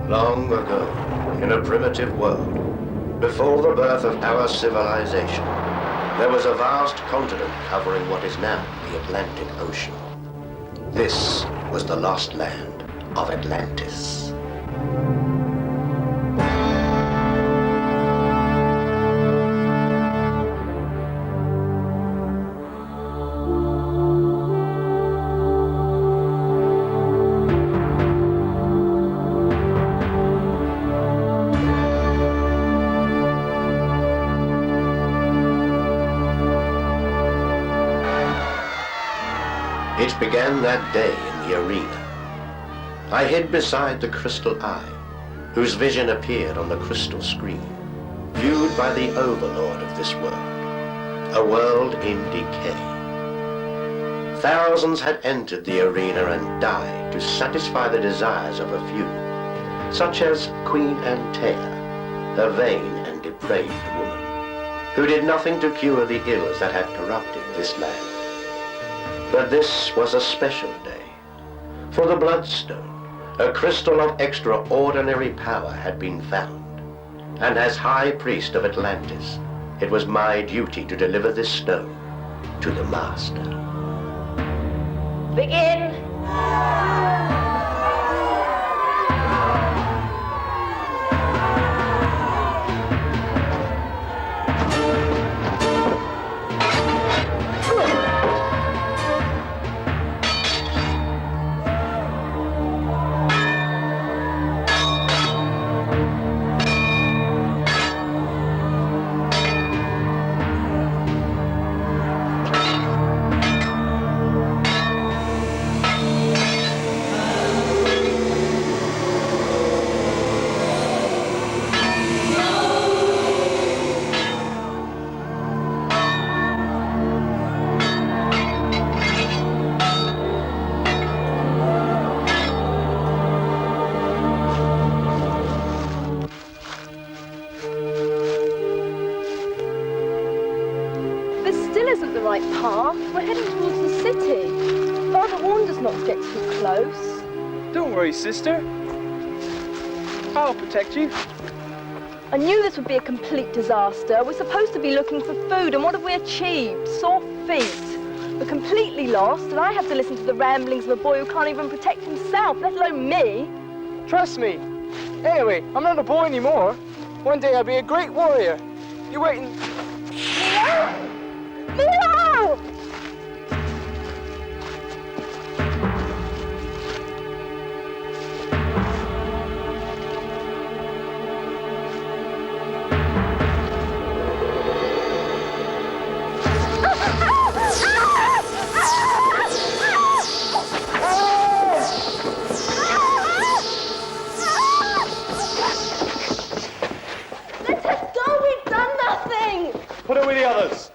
Long ago, in a primitive world, before the birth of our civilization, there was a vast continent covering what is now the Atlantic Ocean. This was the lost land of Atlantis. It began that day in the arena. I hid beside the crystal eye, whose vision appeared on the crystal screen, viewed by the overlord of this world, a world in decay. Thousands had entered the arena and died to satisfy the desires of a few, such as Queen Antea, a vain and depraved woman, who did nothing to cure the ills that had corrupted this land. But this was a special day, for the Bloodstone, a crystal of extraordinary power, had been found. And as High Priest of Atlantis, it was my duty to deliver this stone to the Master. Begin! Path. We're heading towards the city. Father warned us not to get too close. Don't worry, sister. I'll protect you. I knew this would be a complete disaster. We're supposed to be looking for food, and what have we achieved? Sore feet. We're completely lost, and I have to listen to the ramblings of a boy who can't even protect himself, let alone me. Trust me. Anyway, I'm not a boy anymore. One day I'll be a great warrior. You wait and... Milo! Put it with the others.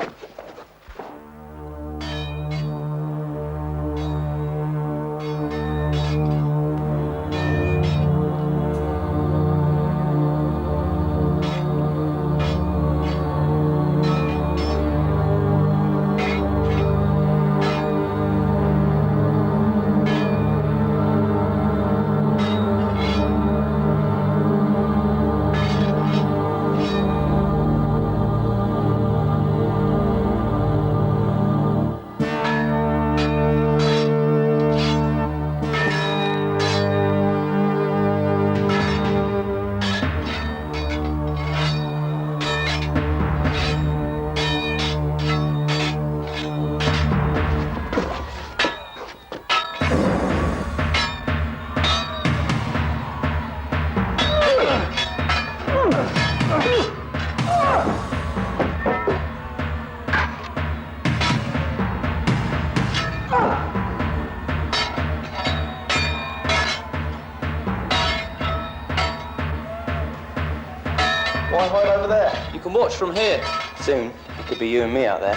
Why hide over there? You can watch from here. Soon, it could be you and me out there.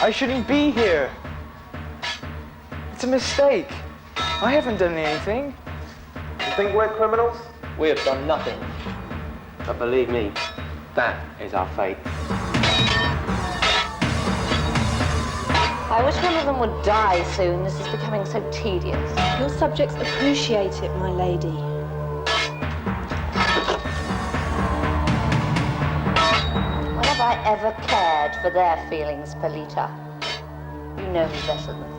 I shouldn't be here. It's a mistake. I haven't done anything. You think we're criminals? We have done nothing. But believe me, that is our fate. I wish one of them would die soon. This is becoming so tedious. Your subjects appreciate it, my lady. ever cared for their feelings, Polita. You know me better than that.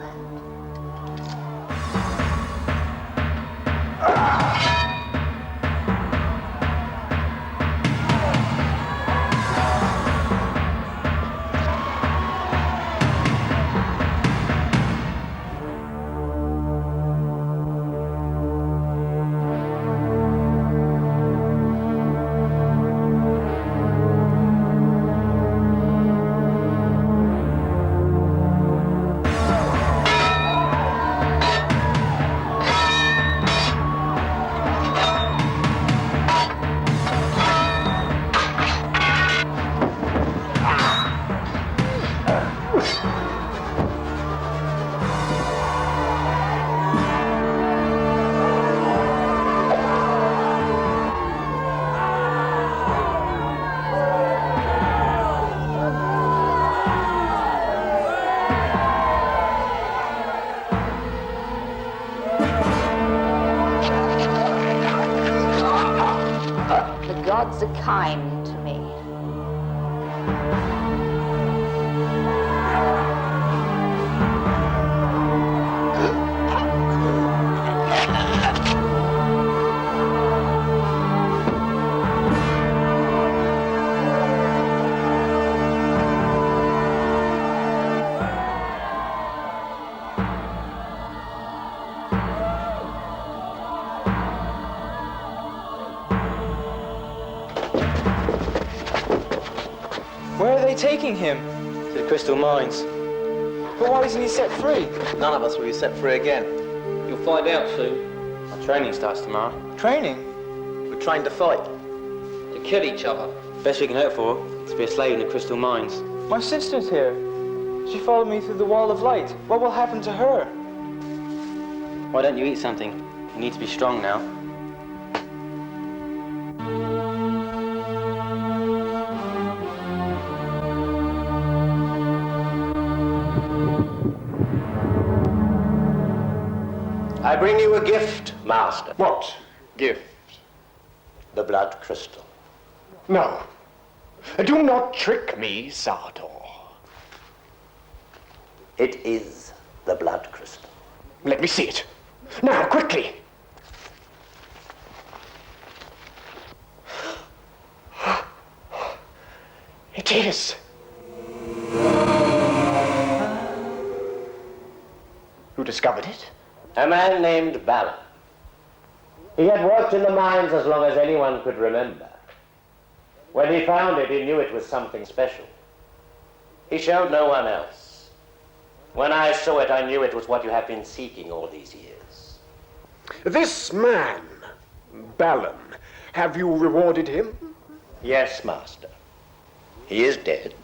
The gods are kind to me. Where are they taking him? To the crystal mines. But why isn't he set free? None of us will be set free again. You'll find out soon. Our training starts tomorrow. Training? We're trained to fight. To kill each other. Best we can hope for is to be a slave in the crystal mines. My sister's here. She followed me through the wall of light. What will happen to her? Why don't you eat something? You need to be strong now. I bring you a gift, Master. What gift? The blood crystal. No. Do not trick me, Sartor. It is the blood crystal. Let me see it. Now, quickly. It is. Who discovered it? A man named Balin. He had worked in the mines as long as anyone could remember. When he found it, he knew it was something special. He showed no one else. When I saw it, I knew it was what you have been seeking all these years. This man, Balin, have you rewarded him? Yes, Master. He is dead.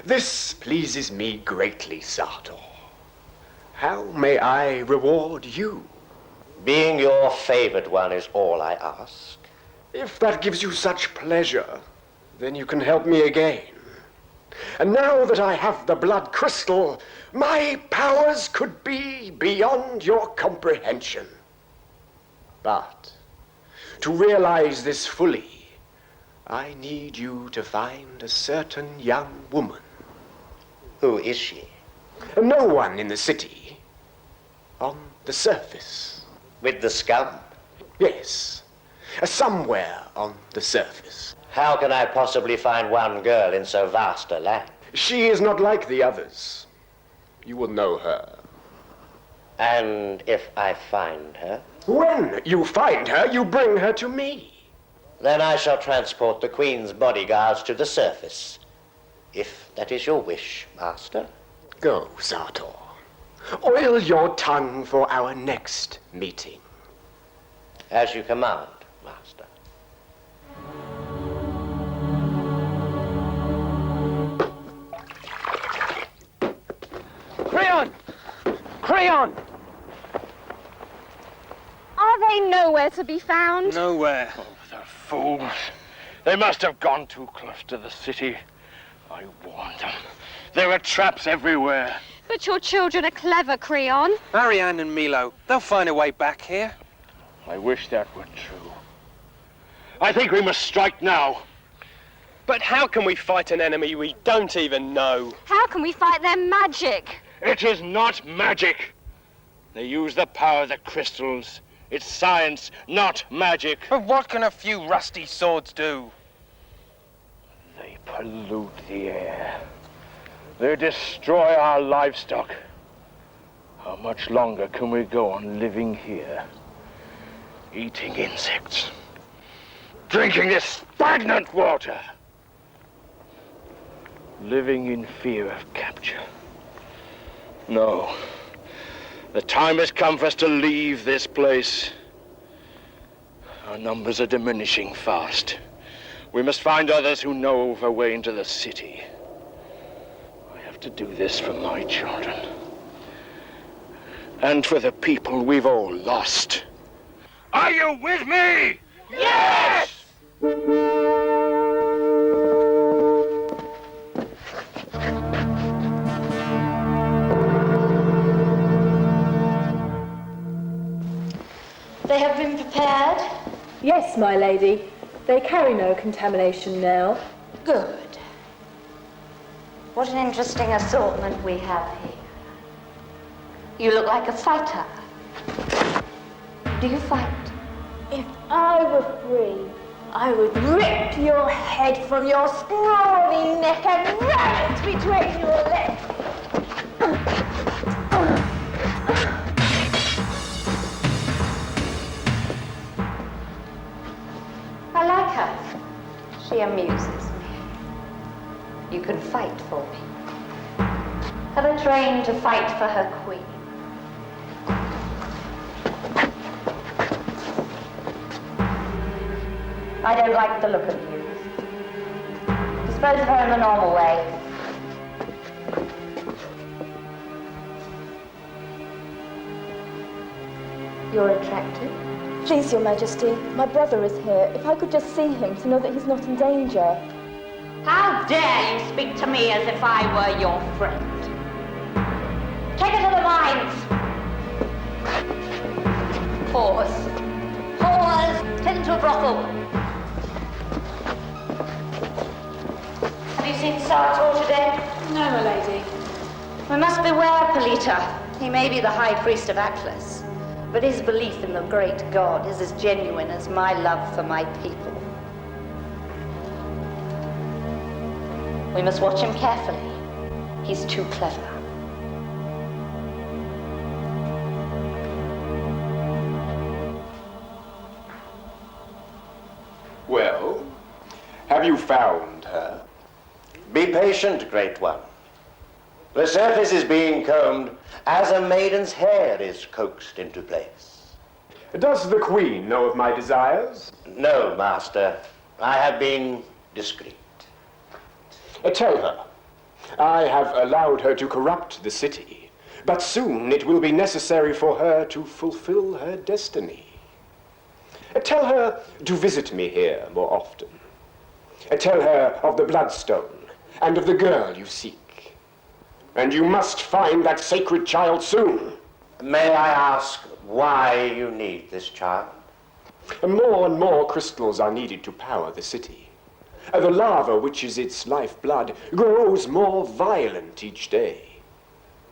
This pleases me greatly, Sartor. How may I reward you? Being your favored one is all I ask. If that gives you such pleasure, then you can help me again. And now that I have the blood crystal, my powers could be beyond your comprehension. But to realize this fully, I need you to find a certain young woman. Who is she? No one in the city. On the surface. With the scum? Yes. Somewhere on the surface. How can I possibly find one girl in so vast a land? She is not like the others. You will know her. And if I find her? When you find her, you bring her to me. Then I shall transport the Queen's bodyguards to the surface. If that is your wish, Master. Go, Sartor. Oil your tongue for our next meeting. As you command, Master. Creon! Creon! Are they nowhere to be found? Nowhere. Oh, the fools. They must have gone too close to the city. I warned them. There were traps everywhere. But your children are clever, Creon. Marianne and Milo, they'll find a way back here. I wish that were true. I think we must strike now. But how can we fight an enemy we don't even know? How can we fight their magic? It is not magic. They use the power of the crystals. It's science, not magic. But what can a few rusty swords do? They pollute the air. They destroy our livestock. How much longer can we go on living here? Eating insects. Drinking this stagnant water. Living in fear of capture. No. The time has come for us to leave this place. Our numbers are diminishing fast. We must find others who know of a way into the city. I have to do this for my children. And for the people we've all lost. Are you with me? Yes! They have been prepared? Yes, my lady. They carry no contamination now. Good. What an interesting assortment we have here. You look like a fighter. Do you fight? If I were free, I would rip your head from your scrawny neck and ram it between your legs. I like her. She amuses me. You can fight for me. Have her trained to fight for her queen. I don't like the look of you. Dispose of her in the normal way. You're attractive. Please, Your Majesty, my brother is here. If I could just see him to know that he's not in danger. How dare you speak to me as if I were your friend? Take her to the mines. Pause. Pause. Take them to a brothel. Have you seen Sartor today? No, my lady. We must beware, Pelita. He may be the high priest of Atlas, but his belief in the great god is as genuine as my love for my people. We must watch him carefully. He's too clever. Well, have you found her? Be patient, Great One. The surface is being combed as a maiden's hair is coaxed into place. Does the Queen know of my desires? No, Master. I have been discreet. Tell her. I have allowed her to corrupt the city, but soon it will be necessary for her to fulfill her destiny. Tell her to visit me here more often. Tell her of the Bloodstone and of the girl you seek. And you must find that sacred child soon. May I ask why you need this child? More and more crystals are needed to power the city. The lava, which is its lifeblood, grows more violent each day.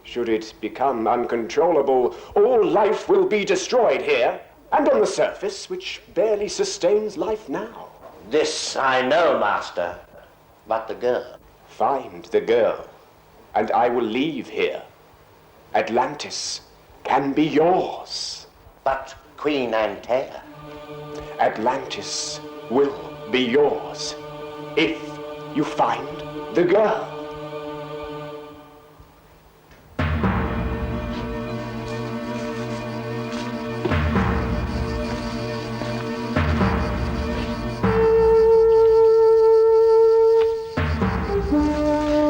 Should it become uncontrollable, all life will be destroyed here and on the surface, which barely sustains life now. This I know, Master, but the girl. Find the girl, and I will leave here. Atlantis can be yours. But Queen Antea. Atlantis will be yours if you find the girl.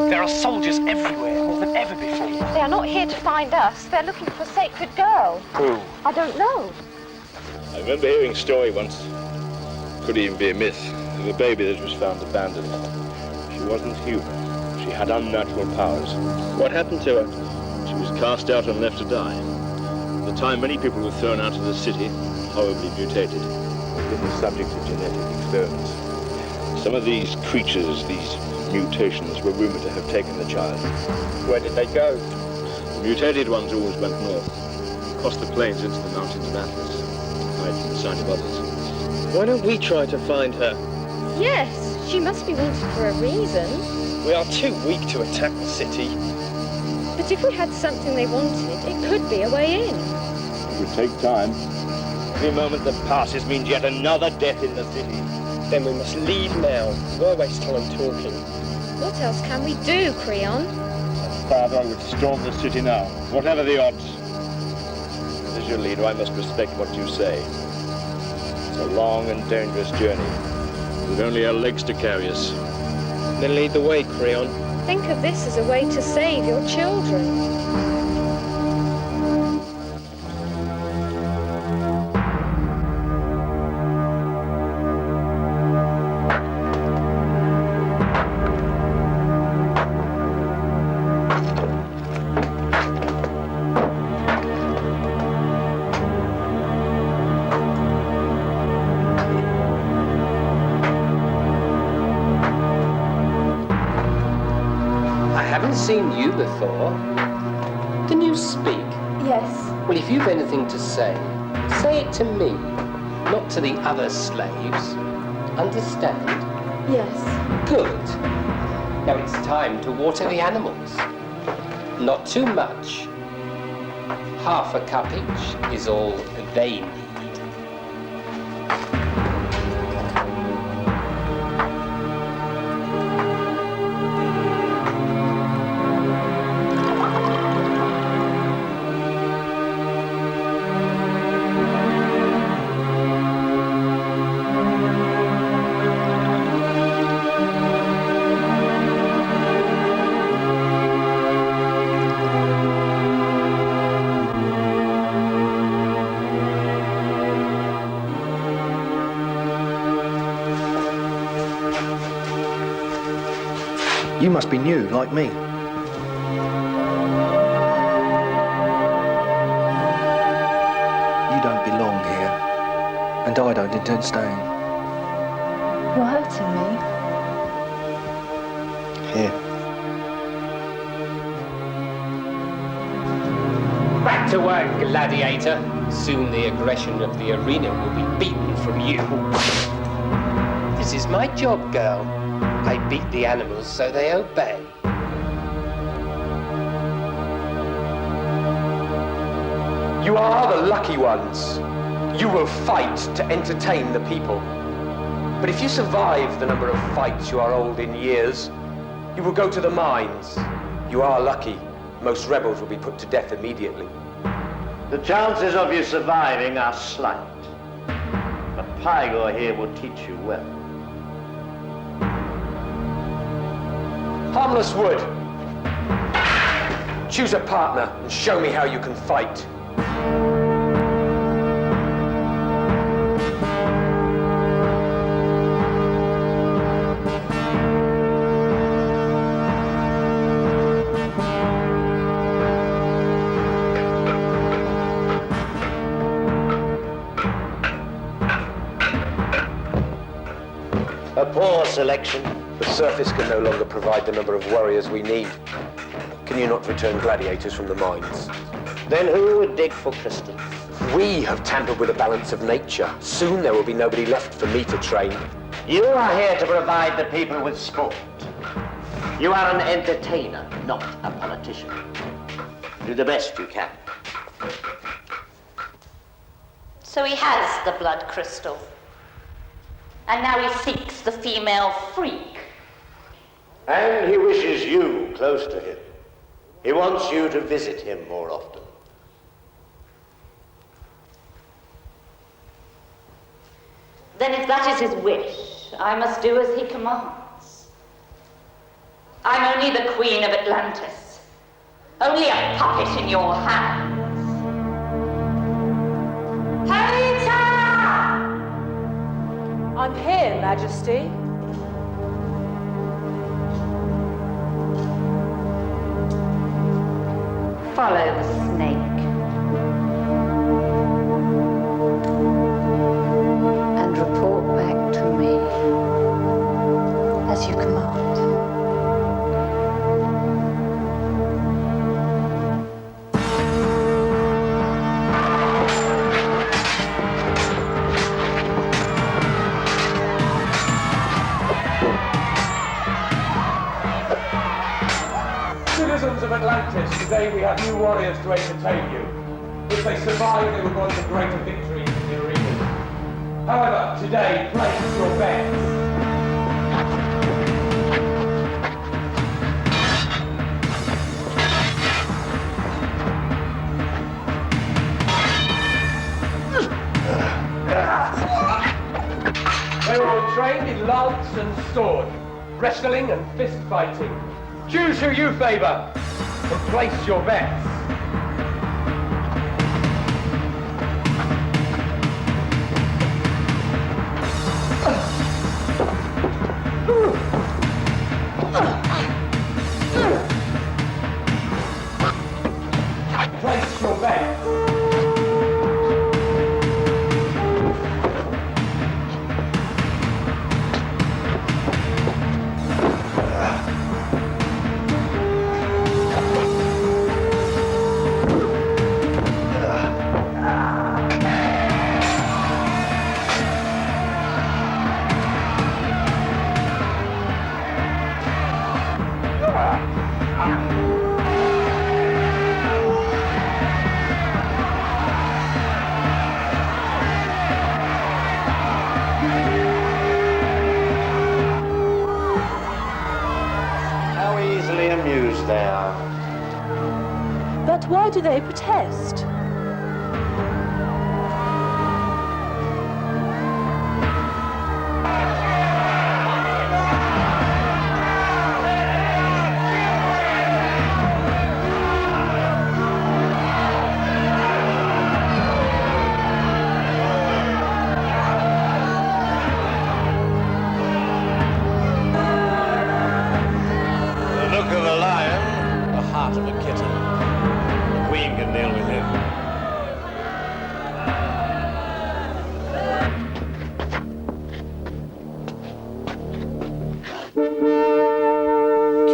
There are soldiers everywhere, more than ever before. They are not here to find us. They're looking for a sacred girl. Who? I don't know. I remember hearing a story once, could even be a myth, of a baby that was found abandoned. She wasn't human. She had unnatural powers. What happened to her? She was cast out and left to die. At the time, many people were thrown out of the city, horribly mutated, given the subject of genetic experiments. Some of these creatures, these mutations, were rumored to have taken the child. Where did they go? The mutated ones always went north, across the plains into the mountains of Atlantis, hide from the sight of others. Why don't we try to find her? Yes, she must be wanted for a reason. We are too weak to attack the city. But if we had something they wanted, it could be a way in. It would take time. Every moment that passes means yet another death in the city. Then we must leave now. Why waste time talking? What else can we do, Creon? Father, I would storm the city now, whatever the odds. As your leader, I must respect what you say. It's a long and dangerous journey. We've only our legs to carry us. Then lead the way, Creon. Think of this as a way to save your children. Seen you before. Can you speak? Yes. Well, if you've anything to say it to me, not to the other slaves. Understand? Yes. Good. Now it's time to water the animals. Not too much. Half a cup each is all they need. You must be new, like me. You don't belong here, and I don't intend staying. You're hurting me. Here. Back to work, gladiator. Soon the aggression of the arena will be beaten from you. This is my job, girl. I beat the animals so they obey. You are the lucky ones. You will fight to entertain the people. But if you survive the number of fights you are old in years, you will go to the mines. You are lucky. Most rebels will be put to death immediately. The chances of you surviving are slight. But Pygor here will teach you well. Harmless Wood. Choose a partner and show me how you can fight. A poor selection. The surface can no longer provide the number of warriors we need. Can you not return gladiators from the mines? Then who would dig for crystals? We have tampered with the balance of nature. Soon there will be nobody left for me to train. You are here to provide the people with sport. You are an entertainer, not a politician. Do the best you can. So he has the blood crystal. And now he seeks the female freak. And he wishes you close to him. He wants you to visit him more often. Then if that is his wish, I must do as he commands. I'm only the Queen of Atlantis. Only a puppet in your hands. Helita! I'm here, Majesty. Follow the snake. And report back to me. citizens of Atlantis, today we have new warriors to entertain you. If they survive, they will go on to greater victories in the arena. However, today, place your bets. They were all trained in lance and sword, wrestling and fist fighting. Choose who you favour and place your bets. Place your bets. How easily amused they are. But why do they protest? The look of a lion, the heart of a kitten. The queen can deal with him.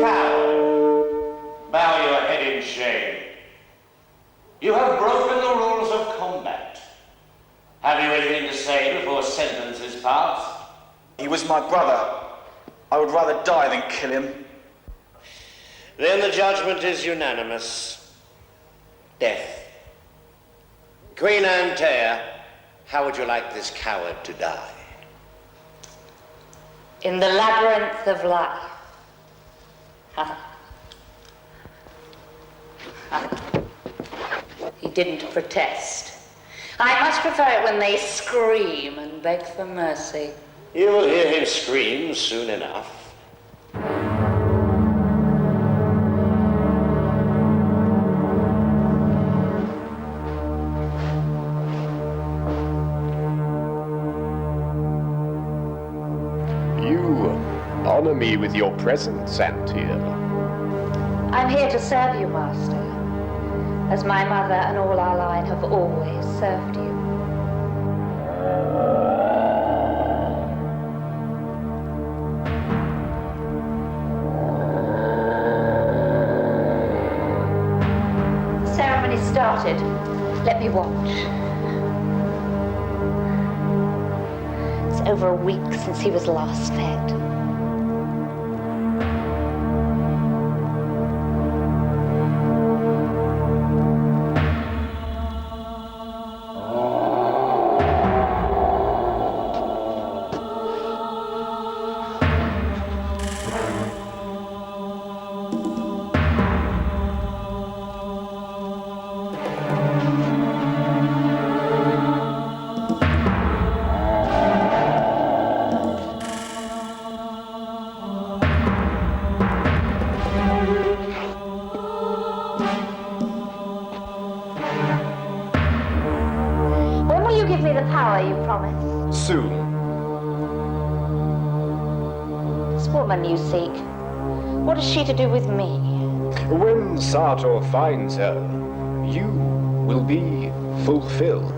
Coward, bow your head in shame. You have broken the rules of combat. Have you anything to say before sentence is passed? He was my brother. I would rather die than kill him. Then the judgment is unanimous. Death. Queen Antea, how would you like this coward to die? In the labyrinth of life. He didn't protest. I much prefer it when they scream and beg for mercy. You will hear him scream soon enough. You honor me with your presence, Antea. I'm here to serve you, Master, as my mother and all our line have always served you. The ceremony started. Let me watch. It's over a week since he was last fed. When will you give me the power you promised? Soon. This woman you seek, what is she to do with me? When Sartor finds her, you will be fulfilled.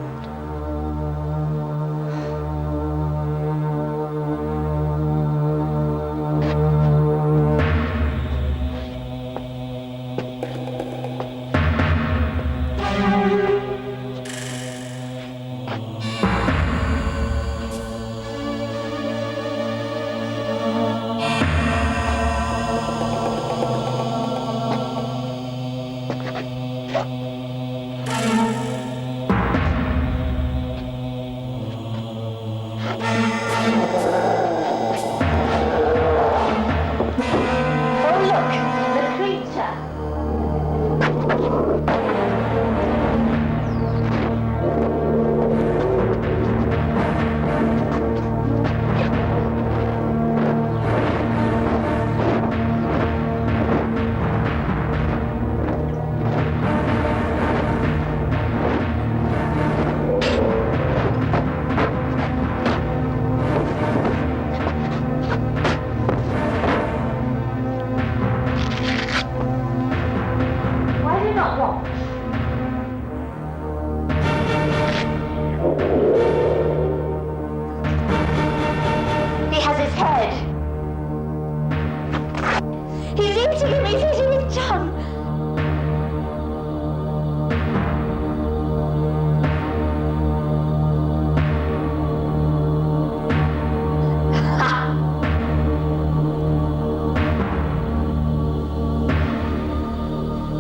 Oh, look, the creature. Why do you not watch? He has his head. He's eating him, he's eating his tongue.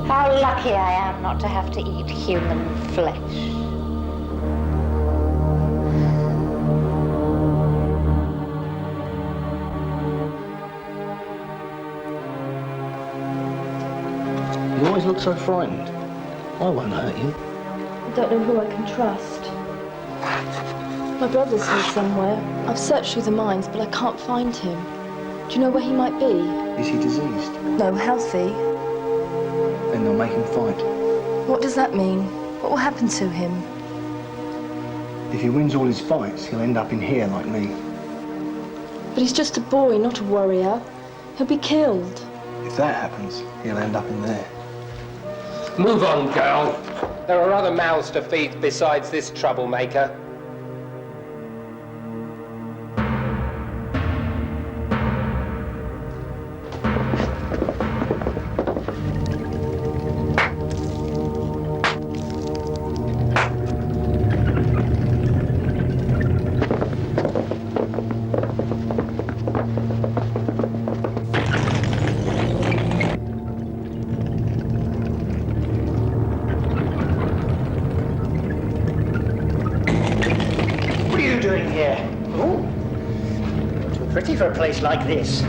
How lucky I am not to have to eat human flesh. You always look so frightened. I won't hurt you. I don't know who I can trust. My brother's here somewhere. I've searched through the mines, but I can't find him. Do you know where he might be? Is he diseased? No, healthy. Then they'll make him fight. What does that mean? What will happen to him? If he wins all his fights, he'll end up in here like me. But he's just a boy, not a warrior. He'll be killed. If that happens, he'll end up in there. Move on, girl. There are other mouths to feed besides this troublemaker. What are you doing here? Oh, too pretty for a place like this.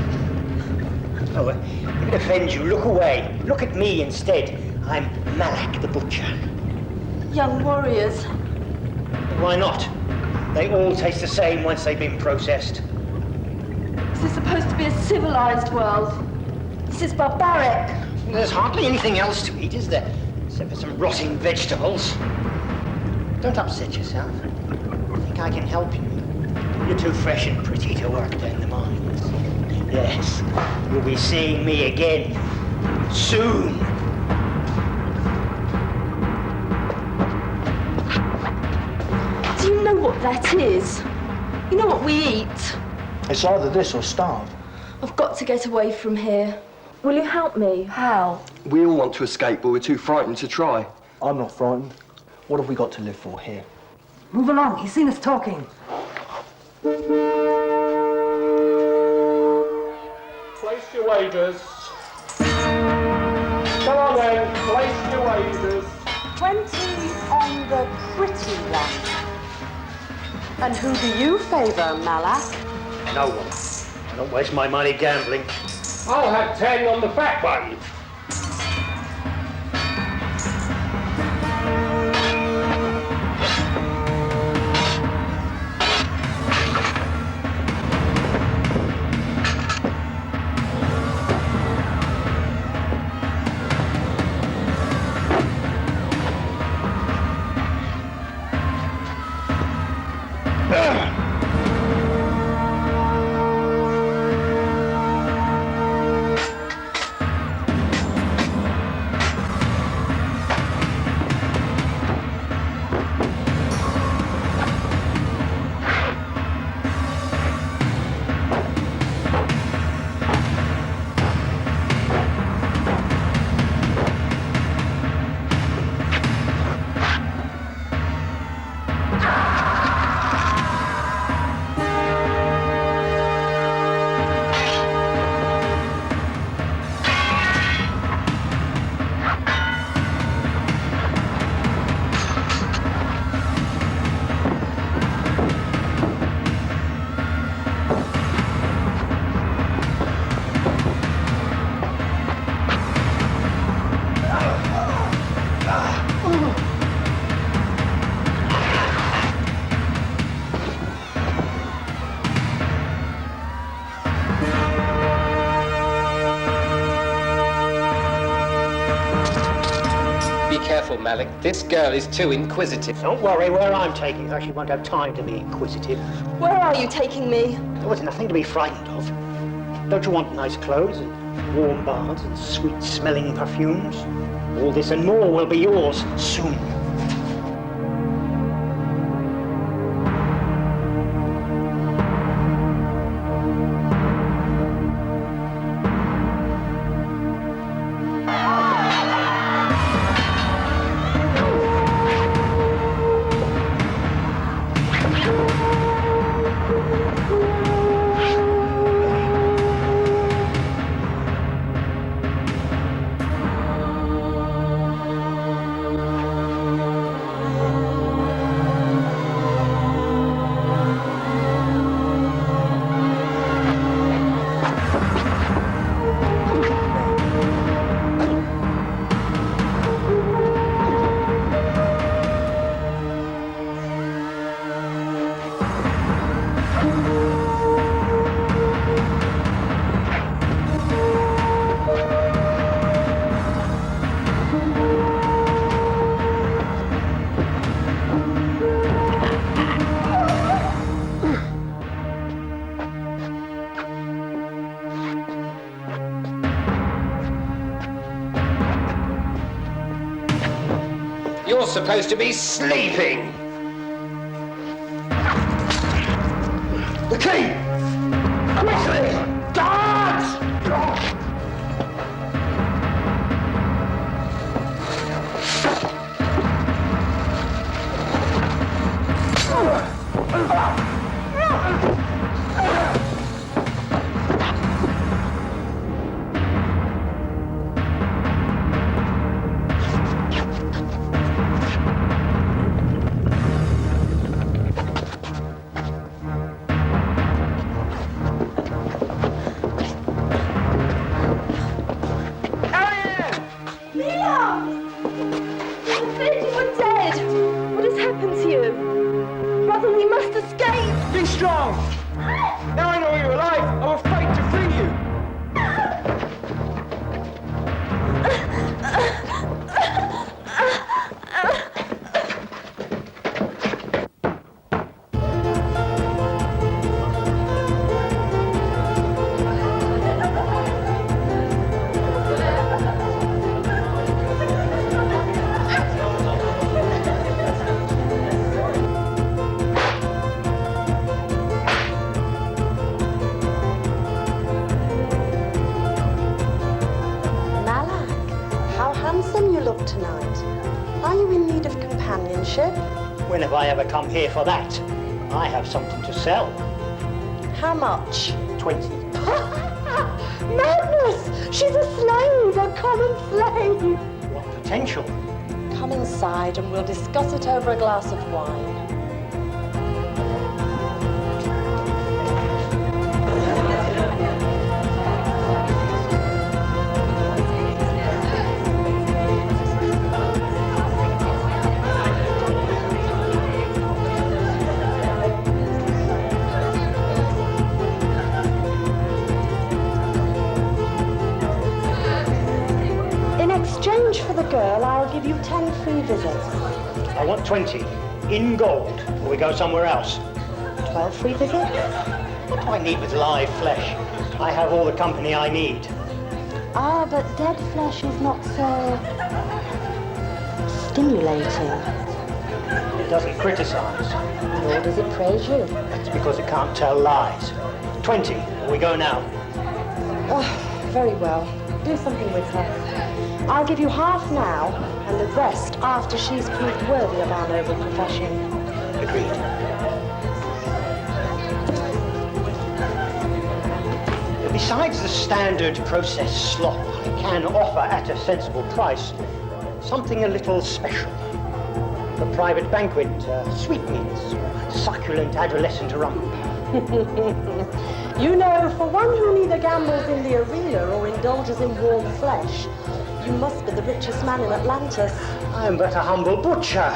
Oh, if it offends you, look away. Look at me instead. I'm Malak the Butcher. Young warriors. Why not? They all taste the same once they've been processed. This is supposed to be a civilized world. This is barbaric. There's hardly anything else to eat, is there? Except for some rotting vegetables. Don't upset yourself. I think I can help you. You're too fresh and pretty to work down the mines. Yes, you'll be seeing me again soon. Do you know what that is? You know what we eat? It's either this or starve. I've got to get away from here. Will you help me? How? We all want to escape, but we're too frightened to try. I'm not frightened. What have we got to live for here? Move along, he's seen us talking. Place your wagers. Come on then, place your wagers. 20 on the pretty one. And who do you favour, Malak? No one. I don't waste my money gambling. I'll have 10 on the fat one. be careful, Malik. This girl is too inquisitive. Don't worry, where I'm taking her, she won't have time to be inquisitive. Where are you taking me? There was nothing to be frightened of. Don't you want nice clothes and warm baths and sweet-smelling perfumes? All this and more will be yours soon. You're supposed to be sleeping. The key! Quickly! Guards! Be strong! Now I know you're alive, I will fight to free you! When have I ever come here for that? I have something to sell. How much? 20. Madness! She's a slave, a common slave. What potential? Come inside and we'll discuss it over a glass of wine. Girl, I'll give you 10 free visits. I want 20, in gold, or we go somewhere else. 12 free visits? What do I need with live flesh? I have all the company I need. Ah, but dead flesh is not so stimulating. It doesn't criticize. Nor does it praise you. That's because it can't tell lies. 20, or we go now. Oh, very well. Do something with her. I'll give you half now, and the rest after she's proved worthy of our noble profession. Agreed. Besides the standard process slop, I can offer at a sensible price something a little special. A private banquet, sweetmeats, succulent adolescent rump. You know, for one who neither gambles in the arena or indulges in warm flesh, you must be the richest man in Atlantis. I am but a humble butcher.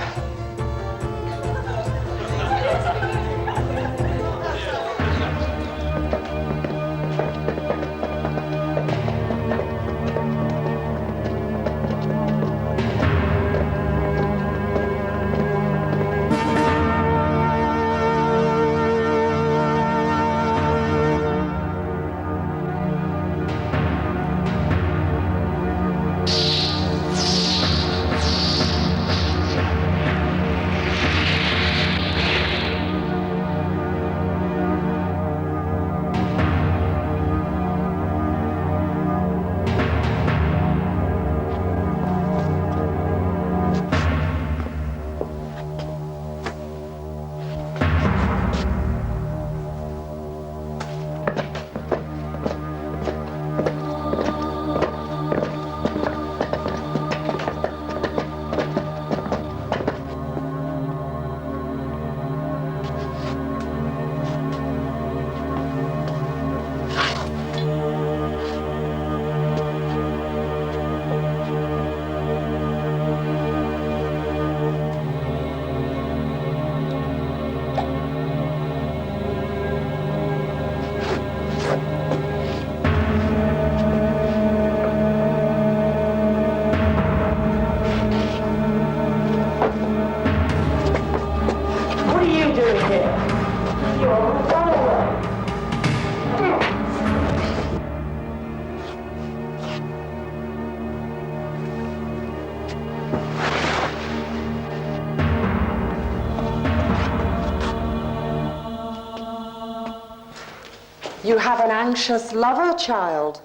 You have an anxious lover, child.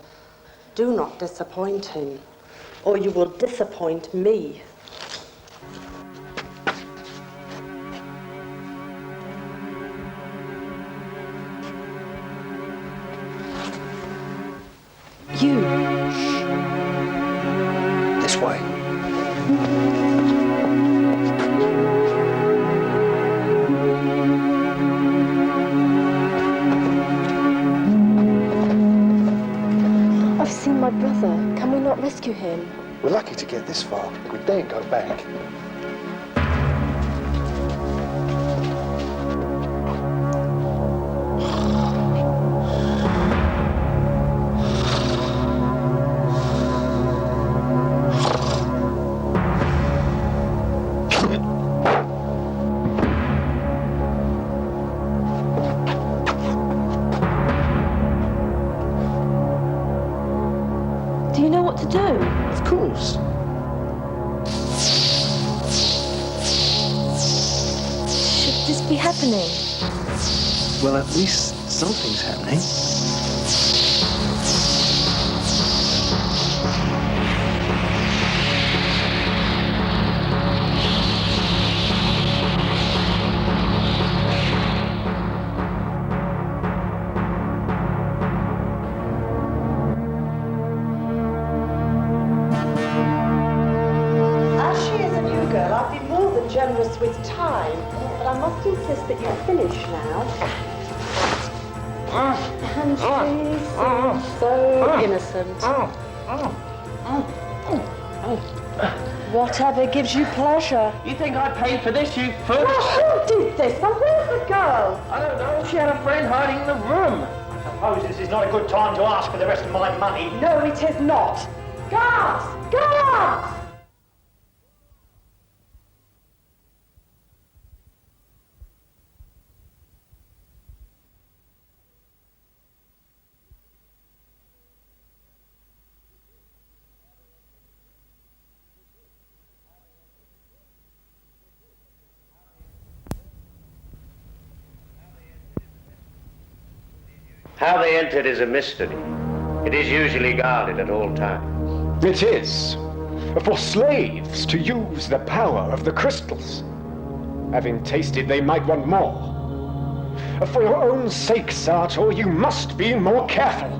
Do not disappoint him, or you will disappoint me. You. This way. I've seen my brother. Can we not rescue him? We're lucky to get this far. We daren't go back. Do you know what to do? Of course. Should this be happening? Well, at least something's happening. As she is a new girl, I'd be more than generous with time, but I must insist that you finish now. And she seems so innocent. Whatever gives you pleasure. You think I paid for this, you fool? Well, who did this? And where's the girl? I don't know. She had a friend hiding in the room. I suppose this is not a good time to ask for the rest of my money. No, it is not. Guards! Guards! How they entered is a mystery. It is usually guarded at all times. It is for slaves to use the power of the crystals. Having tasted, they might want more. For your own sake, Sartor, you must be more careful.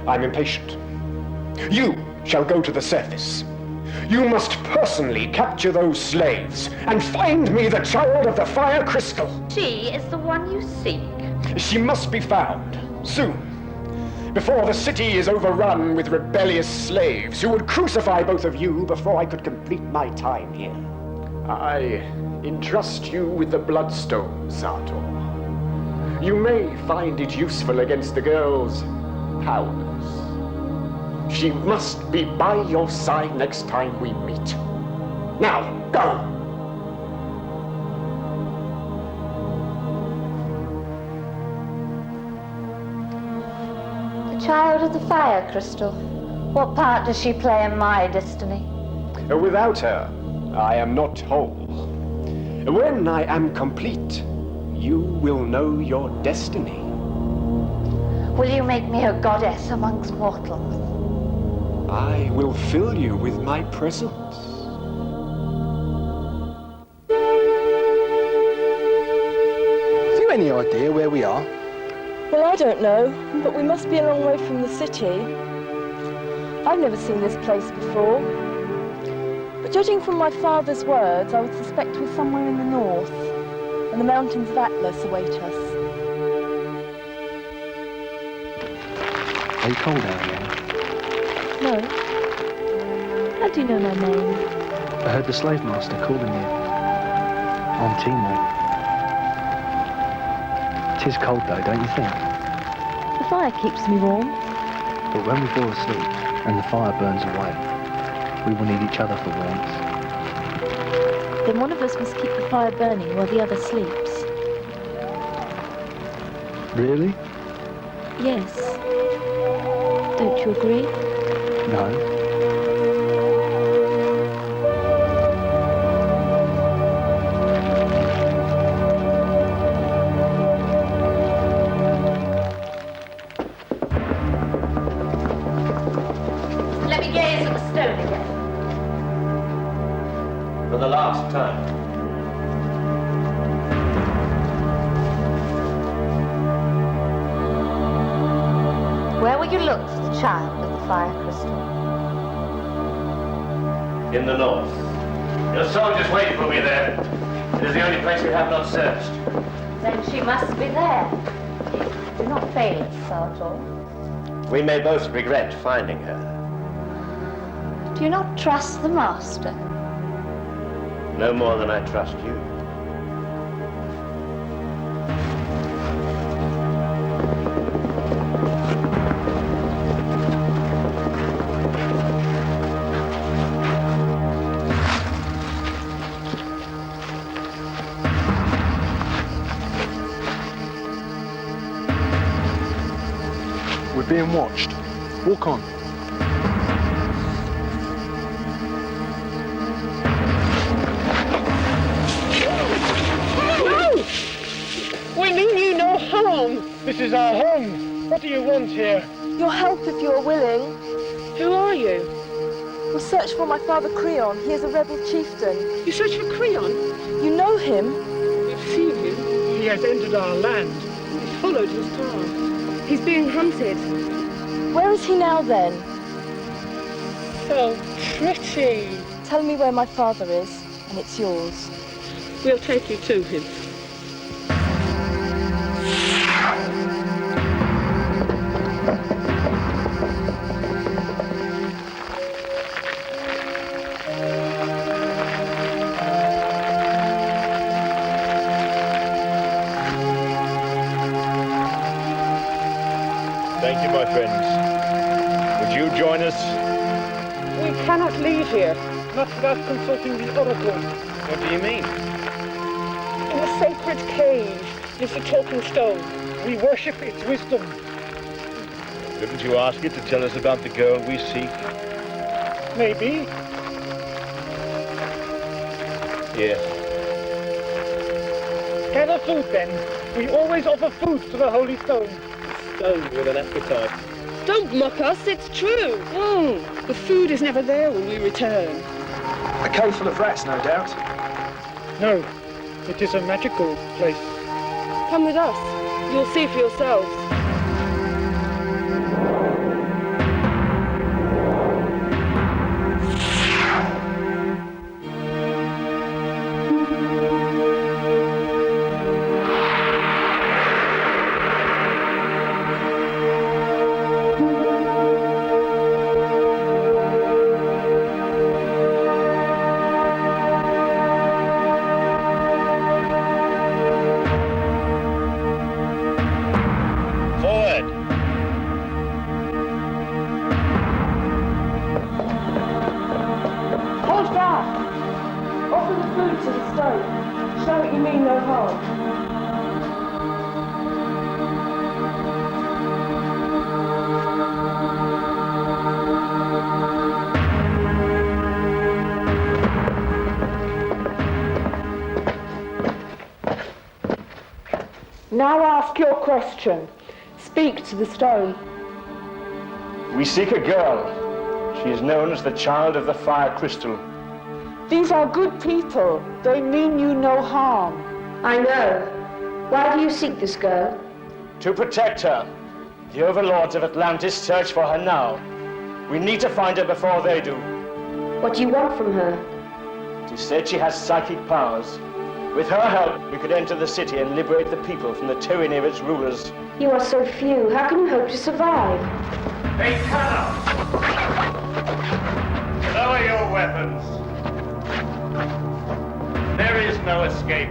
I'm impatient. You shall go to the surface. You must personally capture those slaves and find me the child of the fire crystal. She is the one you seek. She must be found, soon, before the city is overrun with rebellious slaves who would crucify both of you before I could complete my time here. I entrust you with the Bloodstone, Sartor. You may find it useful against the girl's powers. She must be by your side next time we meet. Now, go! Child of the fire crystal, what part does she play in my destiny? Without her, I am not whole. When I am complete, you will know your destiny. Will you make me a goddess amongst mortals? I will fill you with my presence. Have you any idea where we are? Well, I don't know, but we must be a long way from the city. I've never seen this place before. But judging from my father's words, I would suspect we're somewhere in the north, and the mountains of Atlas await us. Are you cold out here? No. How do you know my name? I heard the slave master calling you. I'm Timo. 'Tis cold though, don't you think? The fire keeps me warm. But when we fall asleep and the fire burns away, we will need each other for warmth. Then one of us must keep the fire burning while the other sleeps. Really? Yes. Don't you agree? No. For the last time. Where will you look for the child of the fire crystal? In the north. Your soldiers wait for me there. It is the only place we have not searched. Then she must be there. Do not fail us, Sergeant. We may both regret finding her. Do you not trust the master? No more than I trust you. We're being watched. Walk on. No! We mean you no harm. This is our home. What do you want here? Your help if you are willing. Who are you? We'll search for my father Creon. He is a rebel chieftain. You search for Creon? You know him? We've seen him. He has entered our land. He's followed his path. He's being hunted. Where is he now then? So pretty. Tell me where my father is, and it's yours. We'll take you to him. Thank you, my friends. Would you join us? We cannot leave here, not without consulting the oracle. What do you mean? In the sacred cave is the talking stone. We worship its wisdom. Couldn't you ask it to tell us about the girl we seek? Maybe. Yes. Gather food then. We always offer food to the holy stone. Stone with an appetite. Don't mock us, it's true. The food is never there when we return. A cave full of rats, no doubt. No, it is a magical place. Come with us. You'll see for yourselves. Now ask your question. Speak to the stone. We seek a girl. She is known as the child of the fire crystal. These are good people. They mean you no harm. I know. Why do you seek this girl? To protect her. The overlords of Atlantis search for her now. We need to find her before they do. What do you want from her? It is said she has psychic powers. With her help, we could enter the city and liberate the people from the tyranny of its rulers. You are so few. How can you hope to survive? They cannot! Lower your weapons. There is no escape.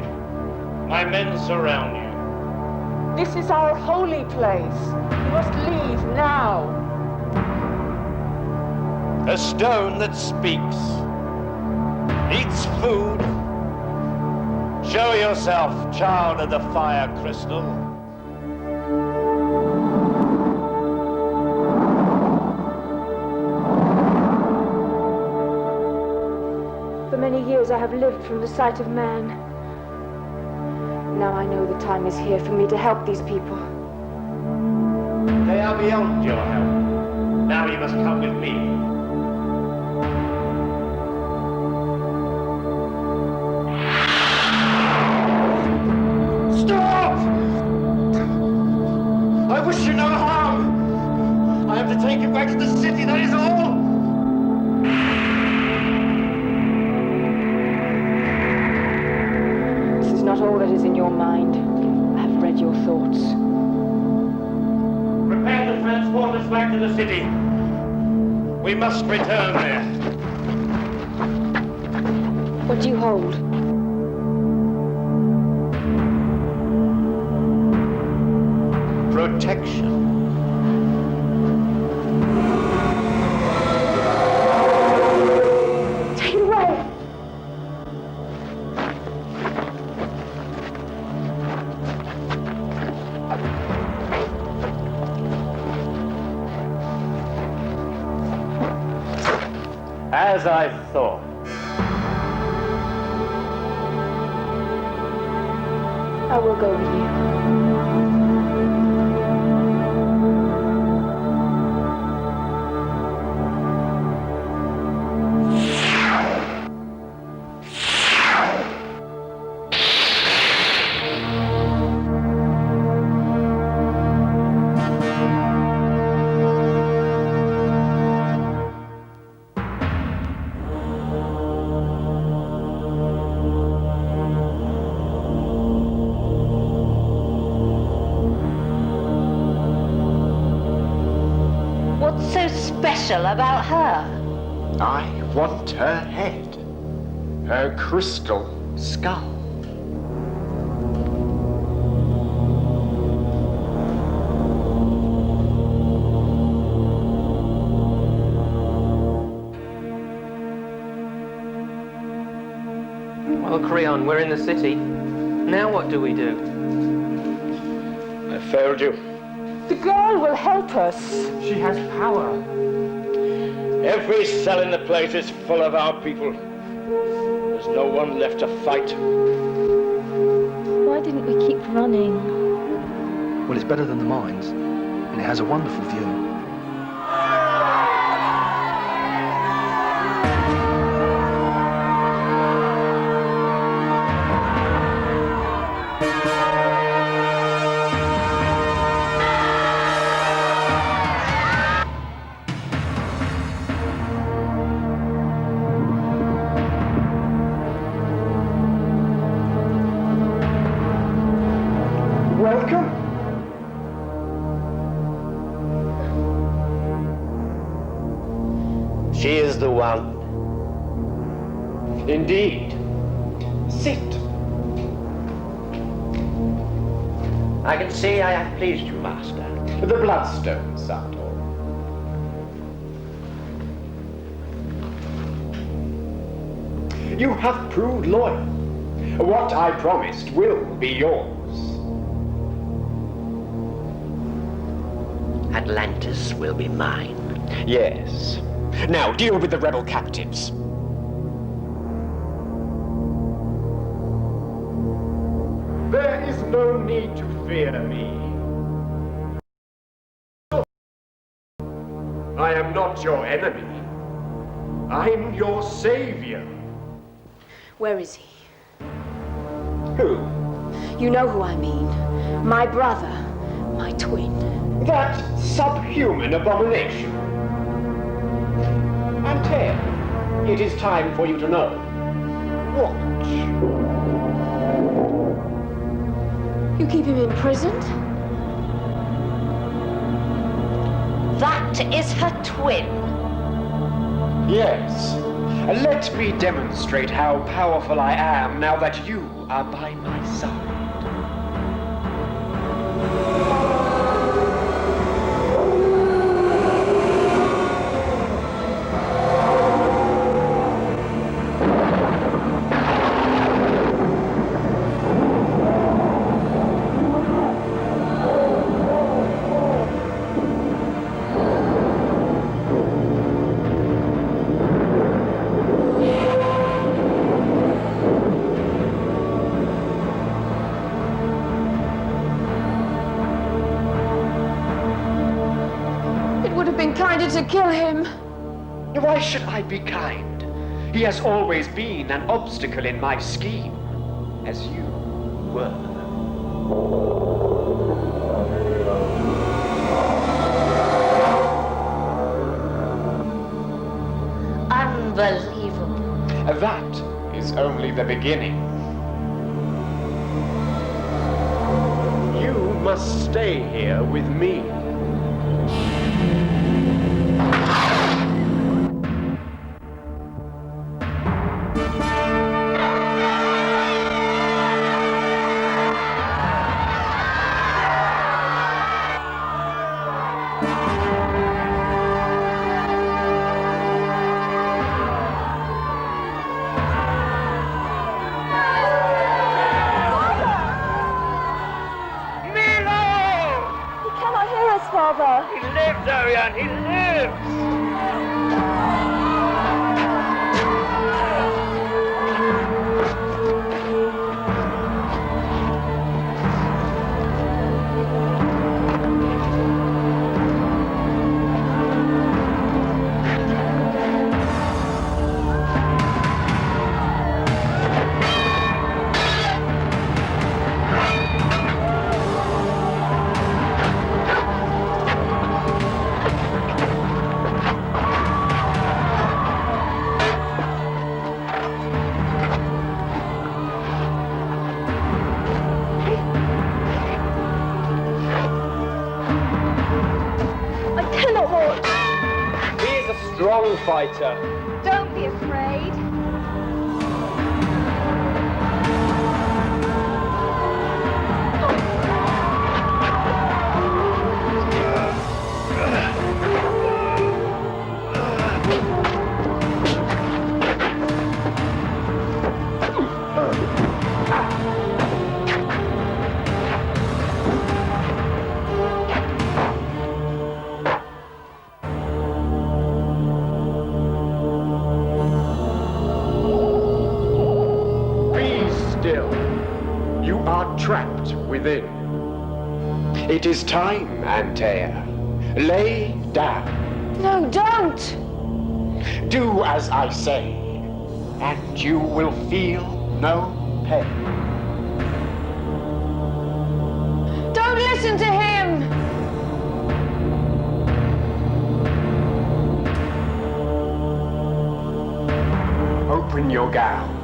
My men surround you. This is our holy place. You must leave now. A stone that speaks. Eats food. Show yourself, child of the fire crystal. For many years I have lived from the sight of man. Now I know the time is here for me to help these people. They are beyond your help. Now you must come with me. all that is in your mind. I have read your thoughts. Prepare to transport us back to the city. We must return there. What do you hold? Protection. Take it away! As I thought. I will go with you. What's so special about her? I want her head. Her crystal skull. Well, Creon, we're in the city. Now what do we do? I failed you. The girl will help us. She has power. Every cell in the place is full of our people. There's no one left to fight. Why didn't we keep running? Well, it's better than the mines, and it has a wonderful view. Welcome. She is the one. Indeed. Sit. I can see I have pleased you, Master. The bloodstone, Sator. You have proved loyal. What I promised will be yours. Atlantis will be mine. Yes. Now deal with the rebel captives. There is no need to fear me. I am not your enemy. I'm your savior. Where is he? Who? You know who I mean. My brother. My twin. That subhuman abomination. Antea, it is time for you to know. Watch. You keep him imprisoned? That is her twin. Yes. Let me demonstrate how powerful I am now that you are by my side. To kill him. Why should I be kind? He has always been an obstacle in my scheme, as you were. Unbelievable. That is only the beginning. must stay here with me. Father! He lives, Ariane, he lives! Strong fighter. Don't be afraid. Trapped within. It is time, Antea. Lay down. No, don't! Do as I say, and you will feel no pain. Don't listen to him! Open your gown.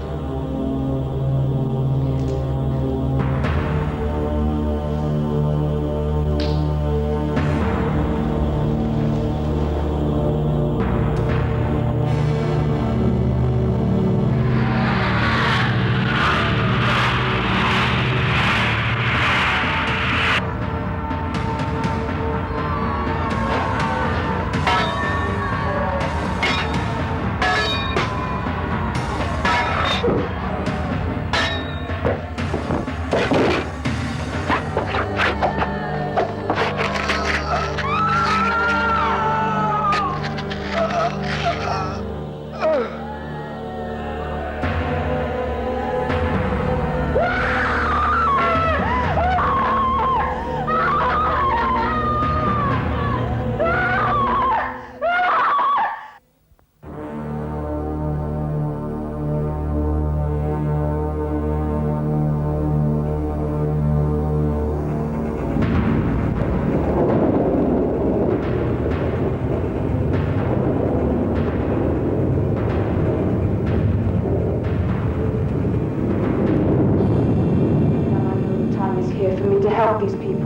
Help these people.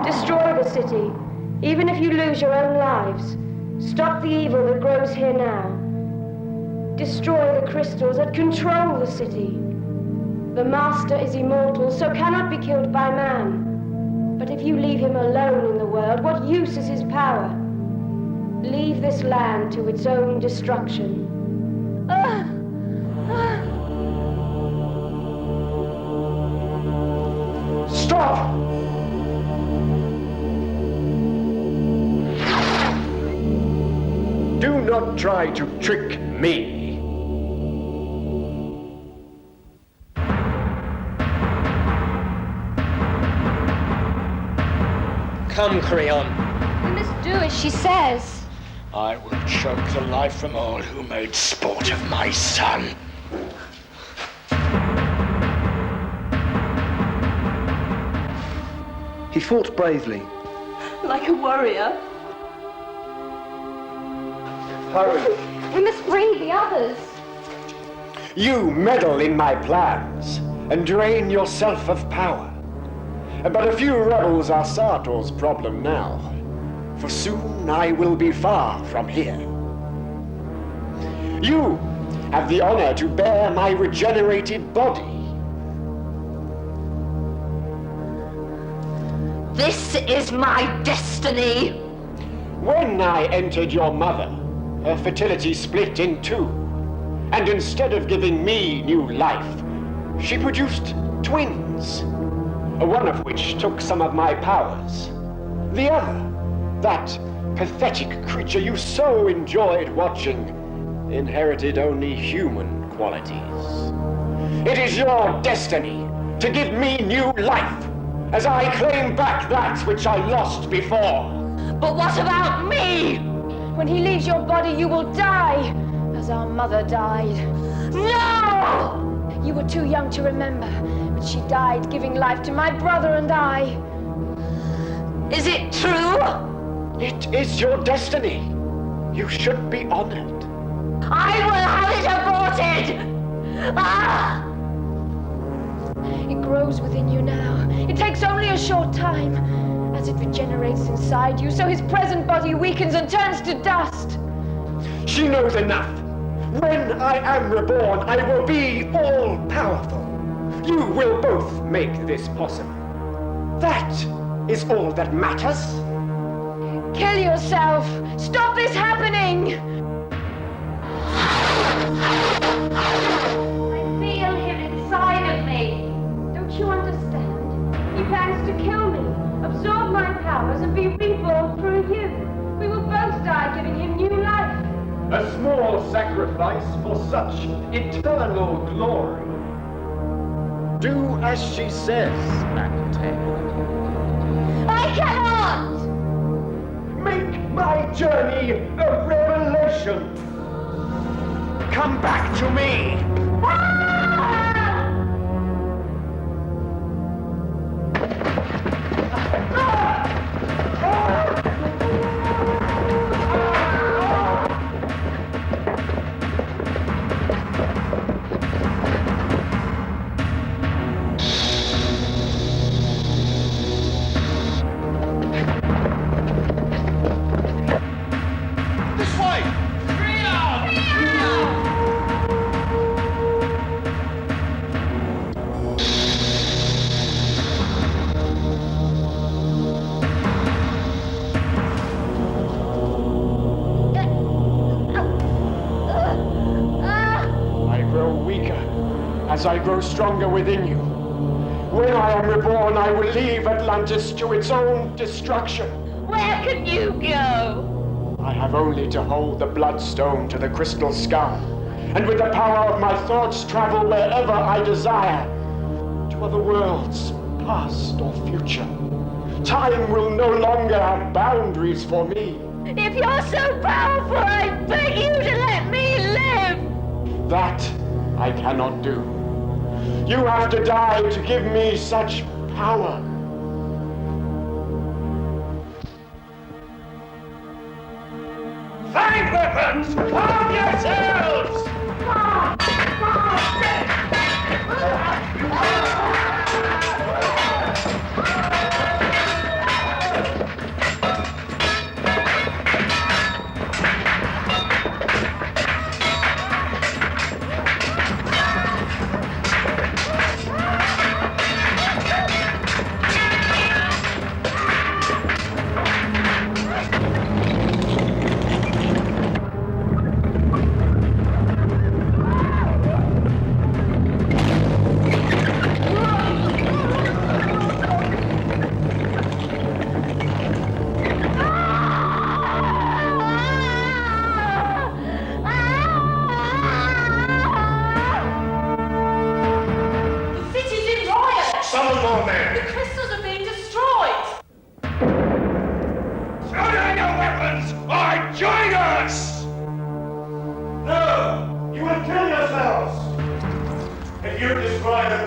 Destroy the city, even if you lose your own lives. Stop the evil that grows here now. Destroy the crystals that control the city. The Master is immortal, so cannot be killed by man. But if you leave him alone in the world, what use is his power? Leave this land to its own destruction. Stop! Do not try to trick me. Come, Creon. We must do as she says. I will choke the life from all who made sport of my son. He fought bravely. Like a warrior. Hurry. We must bring the others. You meddle in my plans and drain yourself of power. But a few rebels are Sartor's problem now, for soon I will be far from here. You have the honor to bear my regenerated body. This is my destiny. When I entered your mother, her fertility split in two, and instead of giving me new life, she produced twins. One of which took some of my powers. The other, that pathetic creature you so enjoyed watching, inherited only human qualities. It is your destiny to give me new life, as I claim back that which I lost before. But what about me? When he leaves your body, you will die, as our mother died. No! You were too young to remember, but she died giving life to my brother and I. Is it true? It is your destiny. You should be honored. I will have it aborted! Ah! It grows within you now. It takes only a short time. As it regenerates inside you, so his present body weakens and turns to dust. She knows enough. When I am reborn, I will be all-powerful. You will both make this possible. That is all that matters. Kill yourself! Stop this happening! I feel him inside of me. Don't you understand? He plans to kill me, absorb my powers, and be reborn through you. We will both die giving him new life. A small sacrifice for such eternal glory. Do as she says, I cannot! Make my journey a revelation. Come back to me. As I grow stronger within you. When I am reborn, I will leave Atlantis to its own destruction. Where can you go? I have only to hold the bloodstone to the crystal skull, and with the power of my thoughts travel wherever I desire, to other worlds, past or future. Time will no longer have boundaries for me. If you're so powerful, I beg you to let me live! That I cannot do. You have to die to give me such power. Find weapons! Arm yourselves!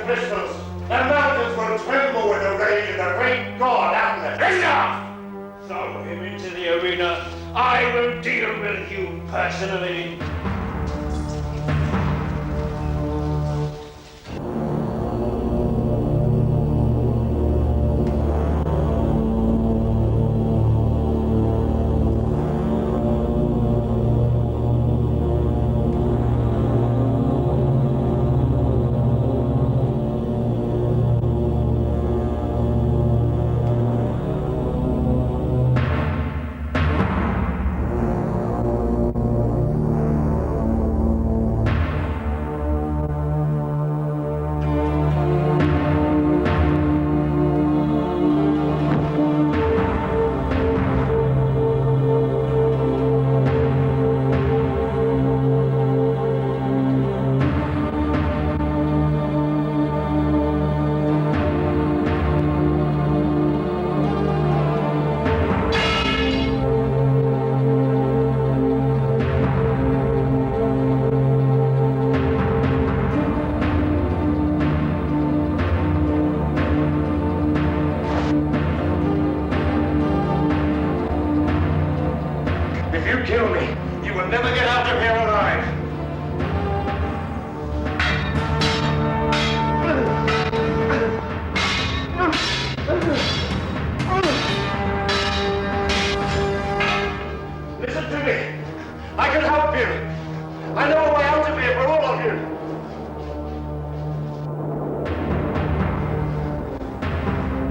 crystals, the mountains will tremble with the rage of the great god Atlantis. Enough! Throw him into the arena. I will deal with you personally. Kill me. You will never get out of here alive. Listen to me. I can help you. I know a way out of here for all of you.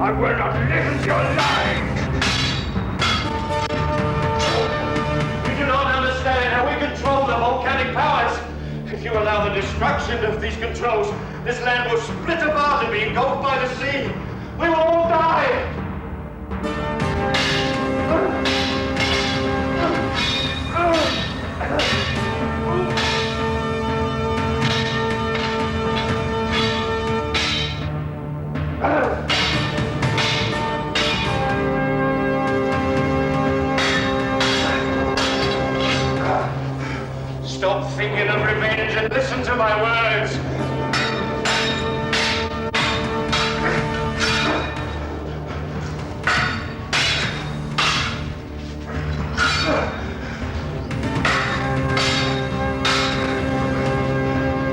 I will not listen to your lies. You do not understand how we control the volcanic powers. If you allow the destruction of these controls, this land will split apart and be engulfed by the sea. We will all die. Stop thinking of revenge and listen to my words.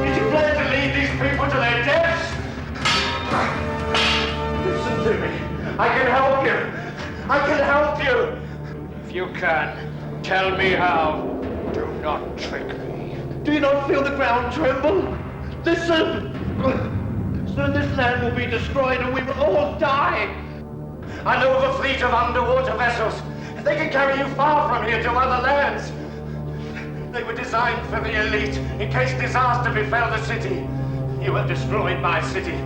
Did you plan to lead these people to their deaths? Listen to me. I can help you. I can help you. If you can, tell me how. Do not trick me. Do you not feel the ground tremble? Listen! Soon this land will be destroyed and we will all die. I know of a fleet of underwater vessels. They can carry you far from here to other lands. They were designed for the elite in case disaster befell the city. You have destroyed my city,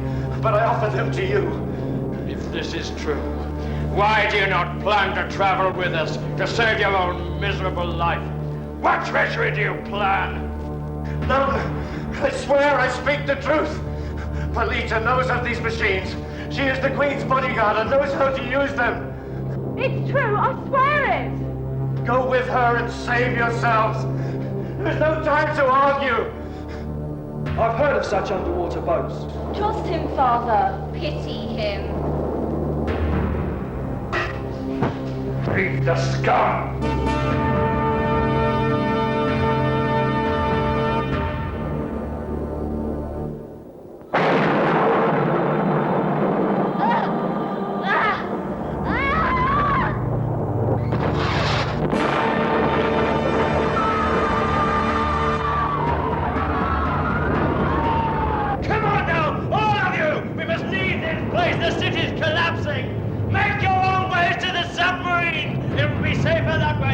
but I offer them to you. If this is true, why do you not plan to travel with us to save your own miserable life? What treachery do you plan? None. I swear I speak the truth. Polita knows of these machines. She is the Queen's bodyguard and knows how to use them. It's true, I swear it! Go with her and save yourselves. There's no time to argue. I've heard of such underwater boats. Trust him, Father. Pity him. Beat the scum! The city's collapsing! Make your own ways to the submarine! It will be safer that way!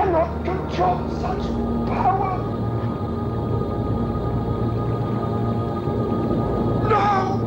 cannot control such power. No!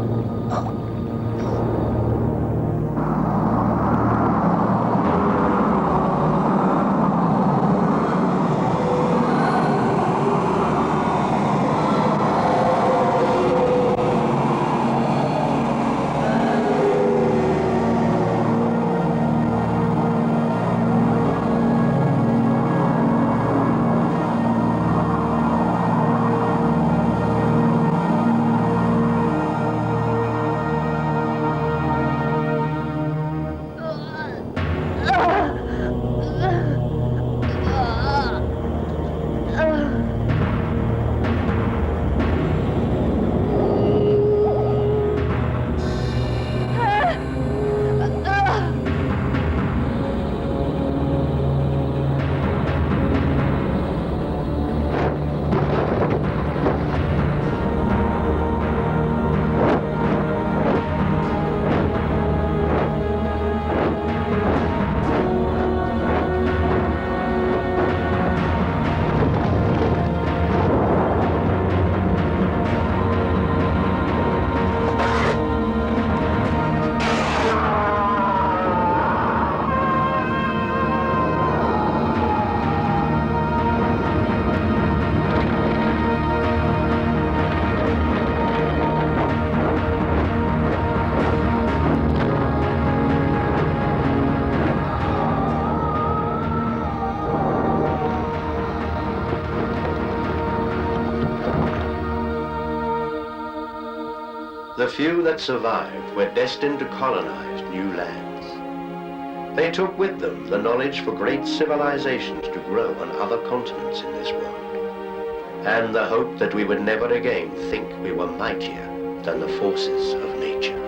The few that survived were destined to colonize new lands. They took with them the knowledge for great civilizations to grow on other continents in this world, and the hope that we would never again think we were mightier than the forces of nature.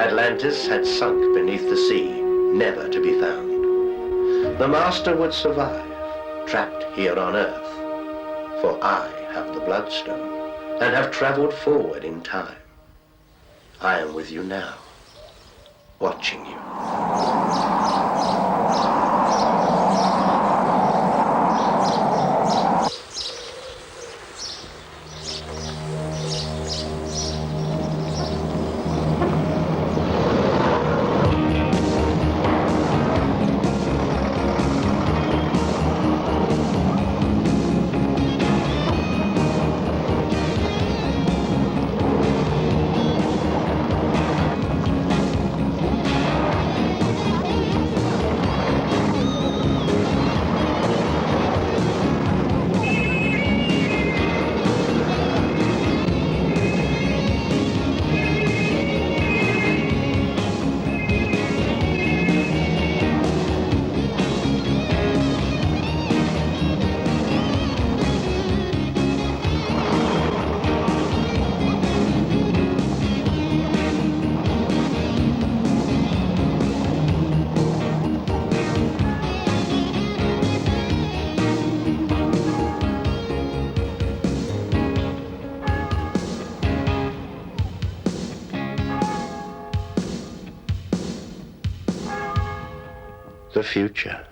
Atlantis had sunk beneath the sea, never to be found. The Master would survive, trapped here on Earth, for I have the Bloodstone, and have traveled forward in time. I am with you now, watching you. The future.